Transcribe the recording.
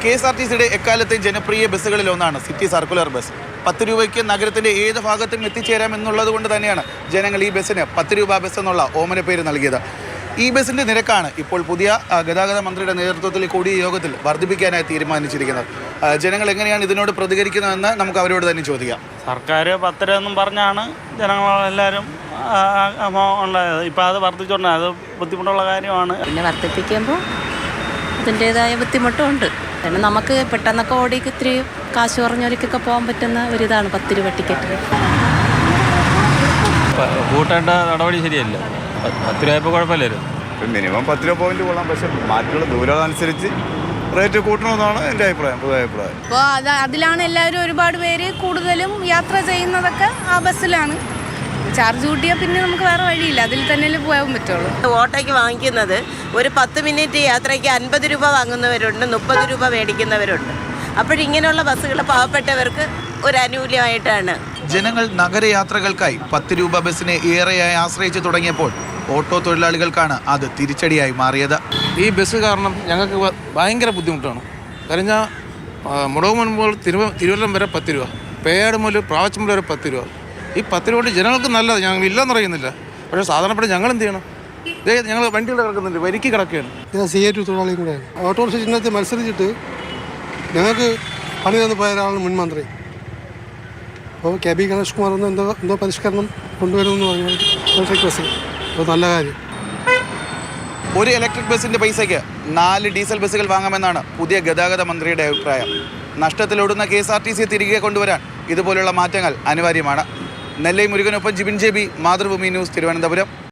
KSRTCയുടെ എക്കാലത്തെ ജനപ്രിയ ബസ്സുകളിലൊന്നാണ് city circular bus. 10 രൂപയ്ക്ക് നഗരത്തിൻ്റെ ഏത് ഭാഗത്തും എത്തിച്ചേരാമെന്നുള്ളത് കൊണ്ട് തന്നെയാണ് ജനങ്ങൾ ഈ ബസ്സിന് 10 രൂപ ബസ് എന്നുള്ള ഓമന പേര് നൽകിയത്. ഈ ബസ്സിൻ്റെ നിരക്കാണ് ഇപ്പോൾ പുതിയ ഗതാഗത മന്ത്രിയുടെ നേതൃത്വത്തിൽ കൂടിയ യോഗത്തിൽ വർദ്ധിപ്പിക്കാനായി തീരുമാനിച്ചിരിക്കുന്നത്. ജനങ്ങൾ എങ്ങനെയാണ് ഇതിനോട് പ്രതികരിക്കുന്നതെന്ന് നമുക്ക് അവരോട് തന്നെ ചോദിക്കാം. സർക്കാർ 10 രൂപ എന്നും പറഞ്ഞാണ് ജനങ്ങളെല്ലാവരും ഉണ്ടായത്. ഇപ്പോൾ അത് വർദ്ധിച്ചുകൊണ്ട് അത് ബുദ്ധിമുട്ടുള്ള കാര്യമാണ്. പിന്നെ വർദ്ധിപ്പിക്കുമ്പോൾ അതിൻ്റേതായ ബുദ്ധിമുട്ടും ഉണ്ട്. കാരണം നമുക്ക് പെട്ടെന്നൊക്കെ ഓടിക്ക് ഇത്തിരി കാശ് കുറഞ്ഞവർക്കൊക്കെ പോകാൻ പറ്റുന്ന ഒരിതാണ് 10 രൂപ ടിക്കറ്റ്. കൂട്ടേണ്ട നടപടി ശരിയല്ല. 10 രൂപ ഇപ്പോൾ കുഴപ്പമില്ലായിരുന്നു. മിനിമം 10 രൂപ പോയിന്റ് കൊള്ളാം. പക്ഷെ മാറ്റുള്ള ദൂരം അനുസരിച്ച് റേറ്റ് കൂട്ടണമെന്നാണ് എൻ്റെ അഭിപ്രായം, പൊതുവെ അഭിപ്രായം. അപ്പോൾ അതിലാണ് എല്ലാവരും ഒരുപാട് പേര് കൂടുതലും യാത്ര ചെയ്യുന്നതൊക്കെ ആ ബസ്സിലാണ്. ചാർജ് കൂട്ടിയാൽ പിന്നെ നമുക്ക് വേറെ വഴിയില്ല, അതിൽ തന്നെ പോകാൻ പറ്റുള്ളൂ. ഓട്ടോയ്ക്ക് വാങ്ങിക്കുന്നത് ഒരു 10 മിനിറ്റ് യാത്രയ്ക്ക് 50 രൂപ വാങ്ങുന്നവരുണ്ട്, 30 രൂപ മേടിക്കുന്നവരുണ്ട്. അപ്പോഴിങ്ങനെയുള്ള ബസ്സുകൾ പാവപ്പെട്ടവർക്ക് ഒരു ആനുകൂല്യമായിട്ടാണ്. ജനങ്ങൾ നഗരയാത്രകൾക്കായി 10 രൂപ ബസ്സിനെ ഏറെയായി ആശ്രയിച്ചു തുടങ്ങിയപ്പോൾ ഓട്ടോ തൊഴിലാളികൾക്കാണ് അത് തിരിച്ചടിയായി മാറിയത്. ഈ ബസ് കാരണം ഞങ്ങൾക്ക് ഭയങ്കര ബുദ്ധിമുട്ടാണ്. കാരണം ഞാൻ മുടവ് മുൻപോൾ തിരുവല്ലം വരെ 10 രൂപ, പേയാട് മുതൽ പ്രാവച്ചം വരെ 10 രൂപ. ഈ 10 രൂപ കൊണ്ട് ജനങ്ങൾക്ക് നല്ലത്, ഞങ്ങൾ ഇല്ലെന്ന് അറിയുന്നില്ല. പക്ഷേ സാധാരണപ്പെട്ട ഞങ്ങൾ എന്ത് ചെയ്യണം? ഞങ്ങൾ വണ്ടികൾ കിടക്കുന്നുണ്ട്, വരിക്ക് കിടക്കുകയാണ്. ഞാൻ CA2 തൊഴിലാളി കൂടെയാണ്. ഓട്ടോറിക്ഷ ചിഹ്നത്തിൽ മത്സരിച്ചിട്ട് ഞങ്ങൾക്ക് പണി തന്നു പോയ ഒരാളാണ് മുൻ മന്ത്രി. അപ്പോൾ KB ഗണേഷ് കുമാർ എന്തോ പരിഷ്കരണം കൊണ്ടുവരുമെന്ന് പറഞ്ഞു ഇലക്ട്രിക് ബസ്സിൽ. അപ്പോൾ നല്ല കാര്യം. ഒരു ഇലക്ട്രിക് ബസ്സിൻ്റെ പൈസയ്ക്ക് 4 ഡീസൽ ബസ്സുകൾ വാങ്ങാമെന്നാണ് പുതിയ ഗതാഗത മന്ത്രിയുടെ അഭിപ്രായം. നഷ്ടത്തിലോടുന്ന KSRTC തിരികെ കൊണ്ടുവരാൻ ഇതുപോലുള്ള മാറ്റങ്ങൾ അനിവാര്യമാണ്. നെല്ലൈ മുരുകനൊപ്പം ജിബിൻ JB, മാതൃഭൂമി ന്യൂസ്, തിരുവനന്തപുരം.